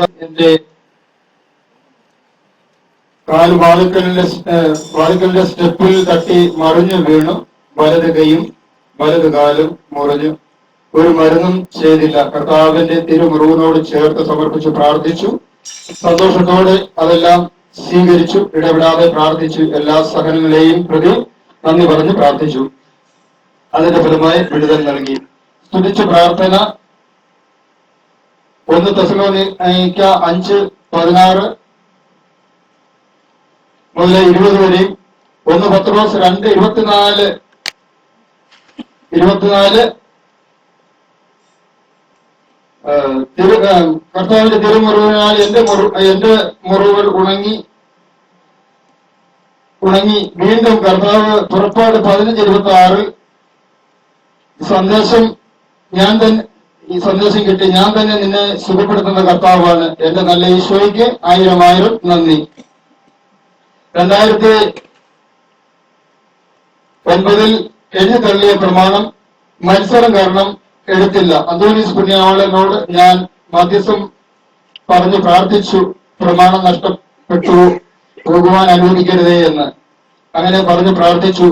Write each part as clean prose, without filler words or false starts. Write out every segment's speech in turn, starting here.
എന്റെ വാതിക്കലിന്റെ സ്റ്റെപ്പിൽ തട്ടി മറിഞ്ഞു വീണു. വലത് കൈയും വലത് കാലും മുറിഞ്ഞു. ഒരു മരുന്നും ചെയ്തില്ല. കർത്താവിന്റെ തിരുമുറിവിനോട് ചേർത്ത് സമർപ്പിച്ചു പ്രാർത്ഥിച്ചു. സന്തോഷത്തോടെ അതെല്ലാം സ്വീകരിച്ചു. ഇടപെടാതെ പ്രാർത്ഥിച്ചു. എല്ലാ സഹനങ്ങളെയും പ്രതി നന്ദി പറഞ്ഞ് പ്രാർത്ഥിച്ചു. അതിന്റെ ഫലമായി വിടുതൽ നൽകി. സ്തുതിച്ച പ്രാർത്ഥന 1 തെസ്സലോനിക്ക 5:16 മുതൽ 20 വരെയും 1 പത്രോസ് 2:24 കർത്താവിന്റെ തിരുമുറിവിനാൽ എന്റെ മുറിവുകൾ ഉണങ്ങി വീണ്ടും കർത്താവ് പുറപ്പാട് 15:26 ഈ സന്ദേശം കിട്ടി. ഞാൻ തന്നെ നിന്നെ സുഖപ്പെടുത്തുന്ന കർത്താവാണ്. എന്റെ നല്ല ഈശോയ്ക്ക് 1000 നന്ദി. 2009 എഴുതി തള്ളിയ പ്രമാണം മത്സരം കാരണം എടുത്തില്ല. അന്തോണീസ് പുണ്യാളനോട് ഞാൻ മധ്യസ്ഥം പറഞ്ഞു പ്രാർത്ഥിച്ചു. പ്രമാണം നഷ്ടപ്പെട്ടു പോകുവാൻ അനുവദിക്കരുതേ എന്ന്. അങ്ങനെ പറഞ്ഞു പ്രാർത്ഥിച്ചു.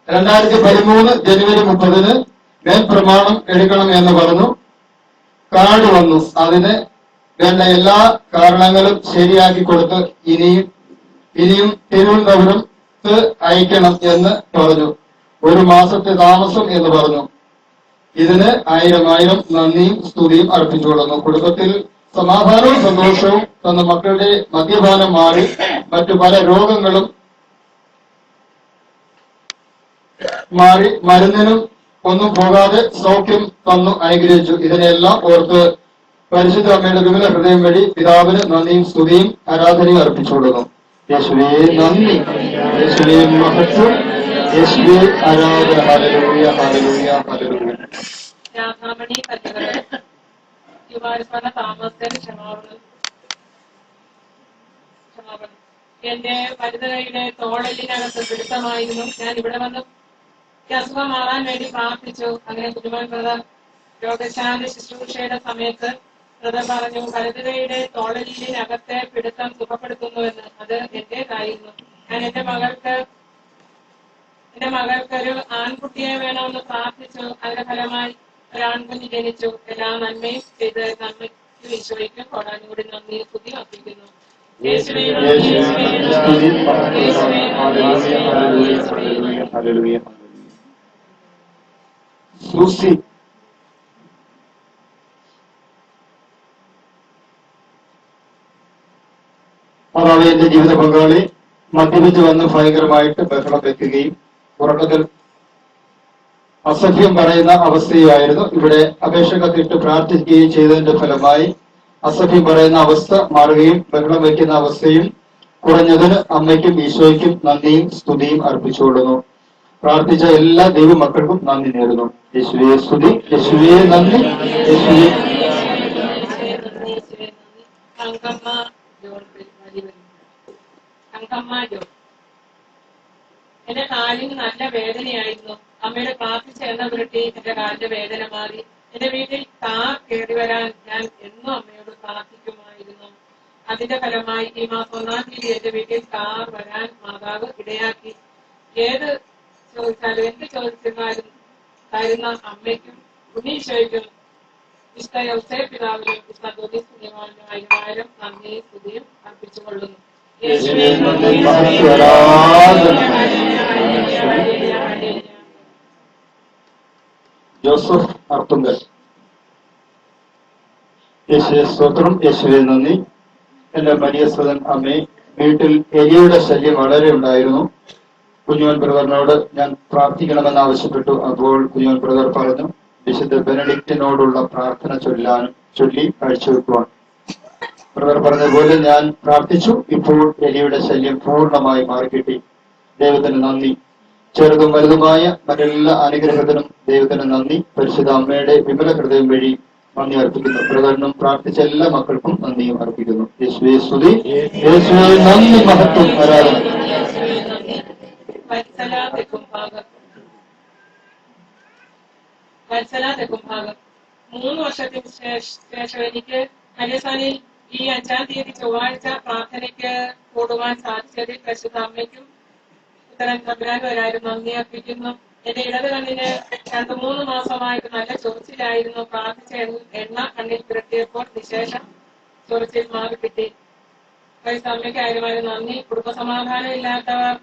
2013 ജനുവരി 30 മേൽപ്രമാണം എടുക്കണം എന്ന് പറഞ്ഞു. കാർഡ് വന്നു. അതിന് വേണ്ട എല്ലാ കാരണങ്ങളും ശരിയാക്കി കൊടുത്ത് ഇനിയും തിരുവനന്തപുരത്ത് അയക്കണം എന്ന് പറഞ്ഞു. 1 മാസത്തെ താമസം എന്ന് പറഞ്ഞു. ഇതിന് 1000 നന്ദിയും സ്തുതിയും അർപ്പിച്ചുകൊള്ളുന്നു. കുടുംബത്തിൽ സമാധാനവും സന്തോഷവും തന്ന മക്കളുടെ മദ്യപാനം മാറി മറ്റു പല രോഗങ്ങളും മാറി മരുന്നിനും ഒന്നും പോകാതെ സൗഖ്യം തന്നു അനുഗ്രഹിച്ചു. ഇതിനെല്ലാം ഓർത്ത് പരിശുദ്ധ അമ്മയുടെ വിമല ഹൃദയം വഴി പിതാവിന് നന്ദിയും സ്തുതിയും ആരാധനയും അർപ്പിച്ചുകൊള്ളുന്നു. യേശുവേ നന്ദി, യേശുവേ മഹത്വം, യേശുവേ ആരാധന. Hallelujah, hallelujah, hallelujah. എന്റെ വലുതകയുടെ തോളലിനകത്ത് പിടുത്തമായിരുന്നു. ഞാൻ ഇവിടെ വന്ന് അസുഖം മാറാൻ വേണ്ടി പ്രാർത്ഥിച്ചു. അങ്ങനെ കുഞ്ഞുമോൻ ബ്രദർ രോഗശാന്തി ശുശ്രൂഷയുടെ സമയത്ത് ബ്രദർ പറഞ്ഞു, വലുതകയുടെ തോളലിനകത്തെ പിടുത്തം സുഖപ്പെടുത്തുന്നുവെന്ന്. അത് എന്റേതായിരുന്നു. ഞാൻ എന്റെ മകൾക്ക് ഒരു ആൺകുട്ടിയെ വേണമെന്ന് പ്രാർത്ഥിച്ചു. അതിന്റെ ഫലമായി ഒരു ആൺകുഞ്ഞ് ജനിച്ചു. എല്ലാ നന്മയും ചെയ്ത് നന്മയ്ക്കും ഈശോയ്ക്കും കോടാനുകൂടി നന്ദി സ്തുതി അർപ്പിക്കുന്നു. സൂസി അതാണ് എന്റെ ജീവിത പങ്കാളി. മദ്യപിച്ച് വന്ന് ഭയങ്കരമായിട്ട് ബഹളം വെക്കുകയും ഉറക്കത്തിൽ അസഭ്യം പറയുന്ന അവസ്ഥയായിരുന്നു. ഇവിടെ അപേക്ഷ കത്തിട്ട് പ്രാർത്ഥിക്കുകയും ചെയ്തതിന്റെ ഫലമായി അസഭ്യം പറയുന്ന അവസ്ഥ മാറുകയും ബഹളം വയ്ക്കുന്ന അവസ്ഥയും കുറഞ്ഞതിന് അമ്മയ്ക്കും ഈശോയ്ക്കും നന്ദിയും സ്തുതിയും അർപ്പിച്ചുകൊള്ളുന്നു. പ്രാർത്ഥിച്ച എല്ലാ ദൈവമക്കൾക്കും നന്ദി നേരുന്നു. യേശുവേ സ്തുതി, യേശുവേ നന്ദി, യേശുവേ. എന്റെ കാലിന് നല്ല വേദനയായിരുന്നു. അമ്മയുടെ പ്രാർത്ഥിച്ച എണ്ണ പുരട്ടി എന്റെ കാലിന്റെ വേദന മാറി. എന്റെ വീട്ടിൽ കാർ കയറി വരാൻ ഞാൻ എന്നും അമ്മയോട് പ്രാർത്ഥിക്കുമായിരുന്നു. അതിന്റെ ഫലമായി ഈ മാസം 1-ാം തീയതി എന്റെ വീട്ടിൽ കാർ വരാൻ മാതാവ് ഇടയാക്കി. ഏത് ചോദിച്ചാലും എന്ത് ചോദിച്ചിരുന്നാലും തരുന്ന അമ്മയ്ക്കും ഉണ്ണീശോയ്ക്കും വിശുദ്ധ യൗസേപ്പ് പിതാവിനും വിശുദ്ധ അന്തോണീസ് പുണ്യവാളിനും 1000 നന്ദിയും സ്തുതിയും അർപ്പിച്ചുകൊള്ളുന്നു. ജോസഫ് അർത്തുങ്കൽ. യേശുവേ സ്തോത്രം, യേശുവേ നന്ദി. എന്റെ മരിയസ്വതൻ അമ്മേ, വീട്ടിൽ എലിയുടെ ശല്യം വളരെ ഉണ്ടായിരുന്നു. കുഞ്ഞുമോൻ ബ്രദറിനോട് ഞാൻ പ്രാർത്ഥിക്കണമെന്ന് ആവശ്യപ്പെട്ടു. അപ്പോൾ കുഞ്ഞുമോൻ ബ്രദർ പറഞ്ഞു, വിശുദ്ധ ബെനഡിക്റ്റിനോടുള്ള പ്രാർത്ഥന ചൊല്ലി കാഴ്ചവെക്കുവാൻ. ബ്രദർ പറഞ്ഞതുപോലെ ഞാൻ പ്രാർത്ഥിച്ചു. ഇപ്പോൾ എലിയുടെ ശല്യം പൂർണ്ണമായി മാറിക്കിട്ടി. ദൈവത്തിന് നന്ദി. ചെറുതും വലുതുമായ മറ്റെല്ലാ അനുഗ്രഹത്തിനും ദൈവത്തിന് നന്ദി. പരിശുദ്ധ അമ്മയുടെ വിമല ഹൃദയം വഴി നന്ദി അർപ്പിക്കുന്നു. ബ്രദറിനും പ്രാർത്ഥിച്ച എല്ലാ മക്കൾക്കും നന്ദിയും അർപ്പിക്കുന്നു. യേശുവേ സ്തുതി, യേശുവേ നന്ദി, മഹത്വം, ആരാധന. വത്സല തെക്കുംഭാഗം 3 വർഷത്തിന് ശേഷം എനിക്ക് മരിയസാനിൽ ഈ 5-ാം തീയതി ചൊവ്വാഴ്ച പ്രാർത്ഥനയ്ക്ക് കൂടുവാൻ സാധിച്ചതിൽ പരിശുദ്ധ അമ്മയ്ക്കും ഉത്തരം തമ്പുരാനും ഒരായിരം നന്ദി അർപ്പിക്കുന്നു. എന്റെ ഇടത് കണ്ണിന് 2-3 മാസമായിട്ട് നല്ല ചൊറിച്ചിലായിരുന്നു. പ്രാർത്ഥിച്ച എണ്ണ കണ്ണിൽ പുരട്ടിയപ്പോൾ നിശേഷം ചൊറിച്ചിൽ മാറി കിട്ടി. പരിശുദ്ധ അമ്മയ്ക്ക് 1000 നന്ദി. കുടുംബസമാധാനം ഇല്ലാത്തവർ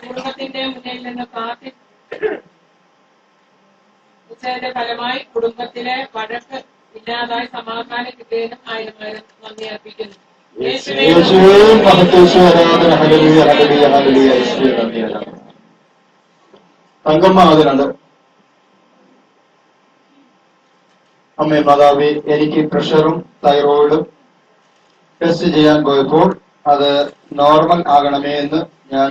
കുടുംബത്തിന്റെ മുന്നിൽ നിന്ന് പ്രാർത്ഥിച്ചതിന്റെ ഫലമായി കുടുംബത്തിലെ വഴക്ക് ഇല്ലാതായി സമാധാനം കിട്ടിയതിനും 1000 നന്ദി അർപ്പിക്കുന്നു. തങ്കമ്മ അതിനുണ്ട്. അമ്മേ മാതാവേ, എനിക്ക് പ്രഷറും തൈറോയിഡും ടെസ്റ്റ് ചെയ്യാൻ പോയപ്പോൾ അത് നോർമൽ ആകണമേ എന്ന് ഞാൻ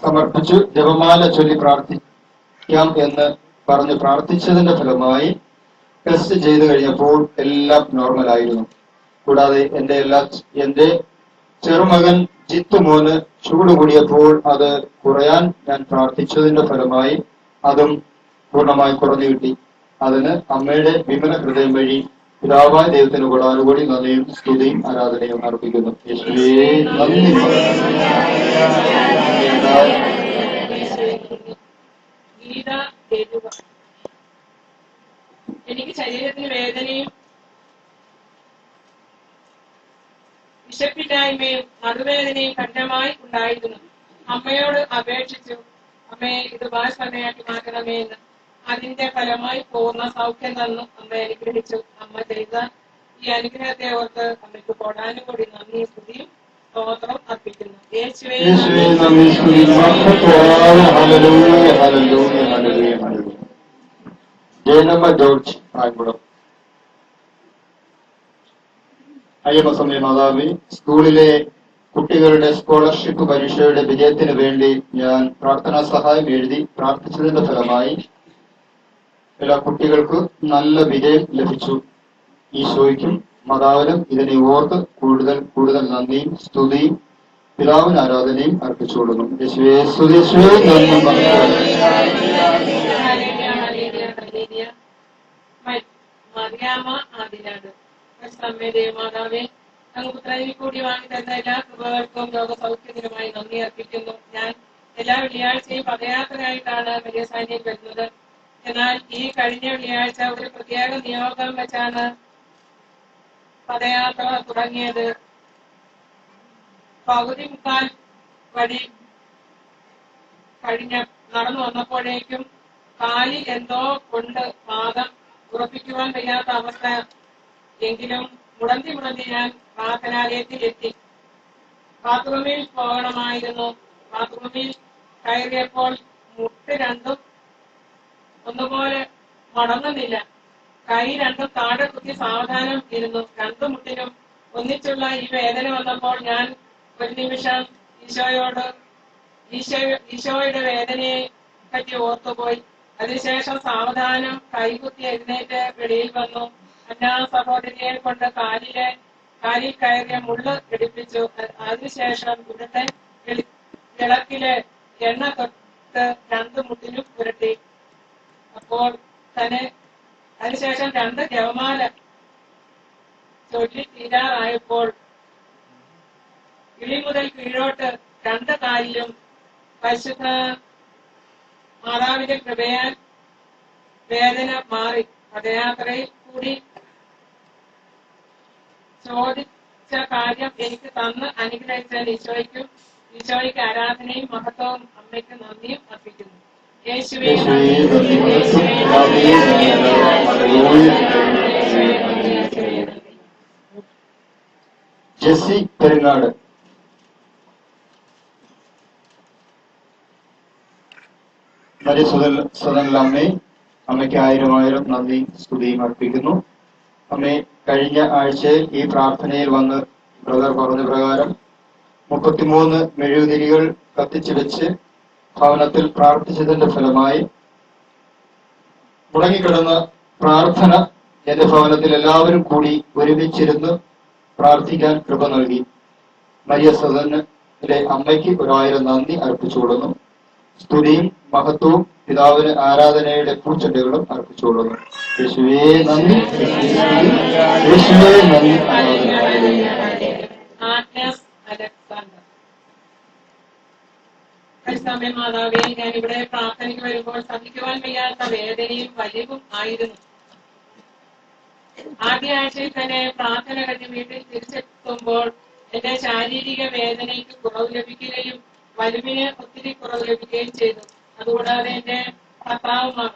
സമർപ്പിച്ചു. ജപമാല ചൊല്ലി പ്രാർത്ഥിക്കാം എന്ന് പറഞ്ഞ് പ്രാർത്ഥിച്ചതിന്റെ ഫലമായി ടെസ്റ്റ് ചെയ്തു കഴിഞ്ഞപ്പോൾ എല്ലാം നോർമൽ ആയിരുന്നു. കൂടാതെ എന്റെ ചെറുമകൻ ജിത്തുമോന് ചൂട് കൂടിയപ്പോൾ അത് കുറയാൻ ഞാൻ പ്രാർത്ഥിച്ചതിന്റെ ഫലമായി അതും പൂർണ്ണമായി കുറഞ്ഞു കിട്ടി. അതിന് അമ്മയുടെ വിമല ഹൃദയം വഴി പിതാവായ ദൈവത്തിന് കൂടാനുകൂടി നന്ദിയും സ്തുതിയും ആരാധനയും അർപ്പിക്കുന്നു. യേശുവേ നന്ദി. എനിക്ക് ശരീരത്തിന് വേദനയും വിശപ്പില്ലായ്മയും നടുവേദനയും കഠിനമായി ഉണ്ടായിരുന്നു. അമ്മയോട് അപേക്ഷിച്ചു, അമ്മയെ ഇത് ഭാഷണയാക്കി മാറ്റണമേ എന്ന്. അതിന്റെ ഫലമായി പൂർണ്ണ സൗഖ്യം തന്നു അമ്മ അനുഗ്രഹിച്ചു. അമ്മ ചെയ്ത ഈ അനുഗ്രഹത്തെ ഓർത്ത് അമ്മയ്ക്ക് കോടാനും കൂടി നന്ദി സ്തുതിയും സ്തോത്രം അർപ്പിക്കുന്നു. യേശുവേ ജയനമ്മ ജോർജ് ആയിക്കുളം. അയ്യപ്പ സമയ മാതാവി, സ്കൂളിലെ കുട്ടികളുടെ സ്കോളർഷിപ്പ് പരീക്ഷയുടെ വിജയത്തിന് വേണ്ടി ഞാൻ പ്രാർത്ഥനാ സഹായം എഴുതി പ്രാർത്ഥിച്ചതിന്റെ ഫലമായി എല്ലാ കുട്ടികൾക്കും നല്ല വിജയം ലഭിച്ചു. ഈശോയ്ക്കും മാതാവിനും ഇതിനെ ഓർത്ത് കൂടുതൽ കൂടുതൽ നന്ദിയും സ്തുതിയും പിതാവിന് ആരാധനയും അർപ്പിച്ചുകൊള്ളുന്നു. യേശുവേ സ്തുതി. മറിയാമ്മ ആദിനാട്. ദേവമാതാവേ, അങ്ങ് പുത്രനിൽ കൂടി വാങ്ങി തരുന്ന എല്ലാ കൃപകൾക്കും രോഗസൗഖ്യത്തിനുമായി നന്ദി അർപ്പിക്കുന്നു. ഞാൻ എല്ലാ വെള്ളിയാഴ്ചയും പദയാത്രയായിട്ടാണ് മരിയസാനിയിൽ വരുന്നത്. എന്നാൽ ഈ കഴിഞ്ഞ വെള്ളിയാഴ്ച ഒരു പ്രത്യേക നിയോഗം വെച്ചാണ് പദയാത്ര തുടങ്ങിയത്. പകുതി മുക്കാൽ വഴി നടന്നു വന്നപ്പോഴേക്കും കാലിൽ എന്തോ കൊണ്ട് പാദം ഉറപ്പിക്കുവാൻ വയ്യാത്ത അവസ്ഥ. എങ്കിലും മുടന്തി ഞാൻ പ്രാർത്ഥനാലയത്തിൽ എത്തി. ബാത്റൂമിൽ പോകണമായിരുന്നു. ബാത്റൂമിൽ കയറിയപ്പോൾ മുട്ട് രണ്ടും ഒന്നുപോലെ മടങ്ങുന്നില്ല. കൈ രണ്ടും താഴെ കുത്തി സാവധാനം ഇരുന്നു. രണ്ടു മുട്ടിനും ഒന്നിച്ചുള്ള ഈ വേദന വന്നപ്പോൾ ഞാൻ ഒരു നിമിഷം ഈശോയുടെ വേദനയെ പറ്റി ഓർത്തുപോയി. അതിനുശേഷം സാവധാനം കൈകുത്തി എഴുന്നേറ്റ് വെളിയിൽ വന്നു. അന്നാ സഹോദരിയെ കൊണ്ട് കാലിൽ കയറിയ മുള്ള് പിടിപ്പിച്ചു. അതിനുശേഷം ഇവിടുത്തെ വിളക്കില് എണ്ണ തൊട്ട് രണ്ടു മുട്ടിനും പുരട്ടി. അപ്പോൾ തന്നെ അതിനുശേഷം 2 ജപമാല ചൊല്ലി തീരാറായപ്പോൾ കിളി മുതൽ കീഴോട്ട് 2 കാലിലും പരിശുദ്ധ മാതാവിന്റെ കൃപയാൽ വേദന മാറി. പദയാത്രയിൽ കൂടി ചോദിച്ച കാര്യം എനിക്ക് തന്ന് അനുഗ്രഹിച്ച ഈശോയ്ക്ക് ആരാധനയും മഹത്വവും അമ്മയ്ക്ക് നന്ദിയും അർപ്പിക്കുന്നു. യേശുവേ ജെസ്സി പെരുങ്ങാട്. അമ്മേ, അമ്മയ്ക്ക് 1000 നന്ദി സ്തുതിയും അർപ്പിക്കുന്നു. അമ്മേ, കഴിഞ്ഞ ആഴ്ചയിൽ ഈ പ്രാർത്ഥനയിൽ വന്ന് ബ്രദർ പറഞ്ഞ പ്രകാരം 33 മെഴുകുതിരികൾ കത്തിച്ചു വെച്ച് ഭവനത്തിൽ പ്രാർത്ഥിച്ചതിന്റെ ഫലമായി മുടങ്ങിക്കിടന്ന പ്രാർത്ഥന എന്റെ ഭവനത്തിൽ എല്ലാവരും കൂടി ഒരുമിച്ചിരുന്ന് പ്രാർത്ഥിക്കാൻ കൃപ നൽകി. മരിയ സദനിലെ അമ്മയ്ക്ക് 1000 നന്ദി അർപ്പിച്ചുകൊള്ളുന്നു. സ്തുതിയും മഹത്വവും പിതാവിന് ആരാധനയുടെ പൂച്ചെണ്ടുകളും അർപ്പിച്ചുകൊള്ളുന്നു. യേശുവേ നന്ദി, യേശുവേ നന്ദി. Agnes Alexander. പരിശുദ്ധ മാതാവേ, ഞാൻ ഇവിടെ പ്രാർത്ഥനയ്ക്ക് വരുമ്പോൾ സഹിക്കുവാൻ വയ്യാത്ത വേദനയും വലിവും ആയിരുന്നു. ആദ്യ ആഴ്ചയിൽ തന്നെ പ്രാർത്ഥന കഴിഞ്ഞ് വീട്ടിൽ തിരിച്ചെത്തുമ്പോൾ എന്റെ ശാരീരിക വേദനയ്ക്ക് കുറവ് ലഭിക്കുകയും വലിവിന് ഒത്തിരി കുറവ് ലഭിക്കുകയും ചെയ്തു. അതുകൂടാതെ എന്റെ ഭർത്താവ്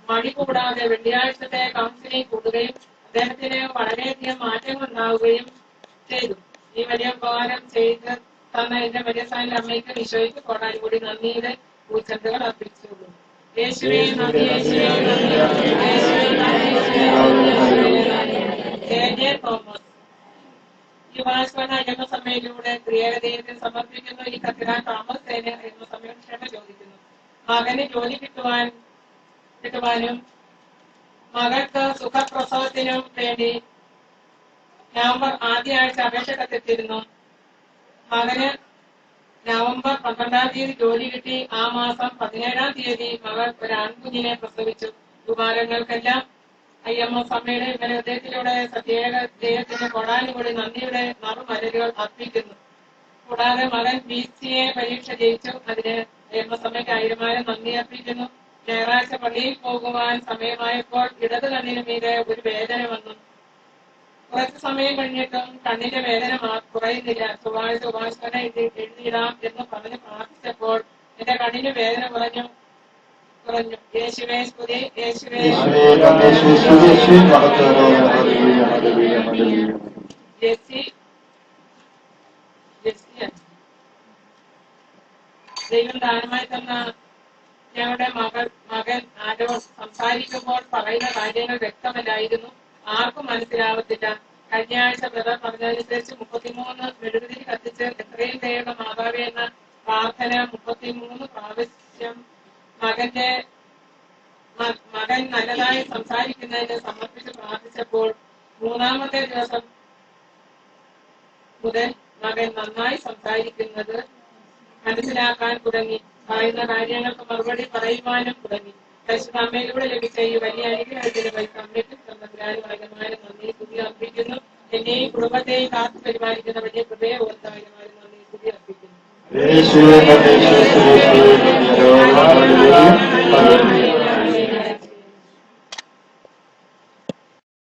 മടി കൂടാതെ വെള്ളിയാഴ്ചത്തെ കൗൺസിലിംഗ് കൂടുകയും അദ്ദേഹത്തിന് വളരെയധികം മാറ്റങ്ങൾ ഉണ്ടാവുകയും ചെയ്തു. ഈ വലിയ ഉപകാരം ചെയ്ത് തന്ന എന്റെ വലിയസാന്റെ അമ്മയ്ക്ക് ഈശോയ്ക്ക് കോടാനും കൂടി നന്ദിയുടെ പൂച്ചെണ്ടുകൾ അർപ്പിച്ചുള്ളൂ. യേശുവേ നന്ദി, യേശുവേ നന്ദി, യേശുവേ നന്ദി. തോമസ്. യുവാശ്വന ജന്മസഭയിലൂടെ ക്രിയാഗതയിൽ സമർപ്പിക്കുന്നു. ഈ കത്തിരാൻ തോമസ് ജന്മസഭയിൽ ക്ഷമ ചോദിക്കുന്നു. മകന് ജോലി കിട്ടുവാനും മകൾക്ക് സുഖപ്രസവത്തിനും വേണ്ടി നവംബർ ആദ്യ ആഴ്ച അപേക്ഷ കത്തെത്തിയിരുന്നു. മകന് നവംബർ 12-ാം തീയതി ജോലി കിട്ടി. ആ മാസം 17-ാം തീയതി മകൾ ഒരു ആൺകുഞ്ഞിനെ പ്രസവിച്ചു. ഉപകാരങ്ങൾക്കെല്ലാം IMS അമ്മയുടെ ഹൃദയത്തിലൂടെ പ്രത്യേക ദൈവത്തിന്റെ കൊടാനുകൂടി നന്ദിയുടെ നറുമലരുകൾ അർപ്പിക്കുന്നു. കൂടാതെ മകൻ BCA പരീക്ഷ ജയിച്ചു. അതിന് IMS അമ്മയ്ക്ക് 1000 നന്ദി അർപ്പിക്കുന്നു. ഞായറാഴ്ച പള്ളിയിൽ പോകുവാൻ സമയമായപ്പോൾ ഇടത് കണ്ണിന് മീതെ ഒരു വേദന വന്നു. കുറച്ചു സമയം കഴിഞ്ഞിട്ടും കണ്ണിന്റെ വേദന കുറയുന്നില്ല. ചൊവ്വാഴ്ച ഉപാസന എഴുതിയിടാം എന്ന് പറഞ്ഞ് പ്രാർത്ഥിച്ചപ്പോൾ എന്റെ കണ്ണിന് വേദന കുറഞ്ഞു. യേശുവേ സ്തുതി, യേശുവേ ദൈവം ദാനമായി തന്ന ഞങ്ങളുടെ മകൻ ആരോ സംസാരിക്കുമ്പോൾ പറയുന്ന കാര്യങ്ങൾ വ്യക്തമല്ലായിരുന്നു. ആർക്കും മനസ്സിലാവത്തില്ല. കഴിഞ്ഞ ആഴ്ച ബ്രദർ പറഞ്ഞതനുസരിച്ച് 33 മെഴുകുതിരി കത്തിച്ച് എത്രയും ദയുള്ള മാതാവേ എന്ന പ്രാർത്ഥന 33 പ്രാവശ്യം മകൻ നല്ലതായി സംസാരിക്കുന്നതിന് സമർപ്പിച്ച് പ്രാർത്ഥിച്ചപ്പോൾ 3-ാമത്തെ ദിവസം മുതൽ മകൻ നന്നായി സംസാരിക്കുന്നത് മനസ്സിലാക്കാൻ തുടങ്ങി. പറയുന്ന കാര്യങ്ങൾക്ക് മറുപടി പറയുവാനും തുടങ്ങി. പരിശുദ്ധ അമ്മയിലൂടെ ലഭിച്ച ഈ വലിയ അനുഗ്രഹത്തിന് അമ്മയ്ക്കും തമ്പുരാനുമായും നന്ദി സ്തുതി അർപ്പിക്കുന്നു. എന്നെയും കുടുംബത്തെയും കാത്തു പരിപാലിക്കുന്ന വലിയ കൃപയെ ഓർത്തായും നന്ദി സ്തുതി അർപ്പിക്കുന്നു.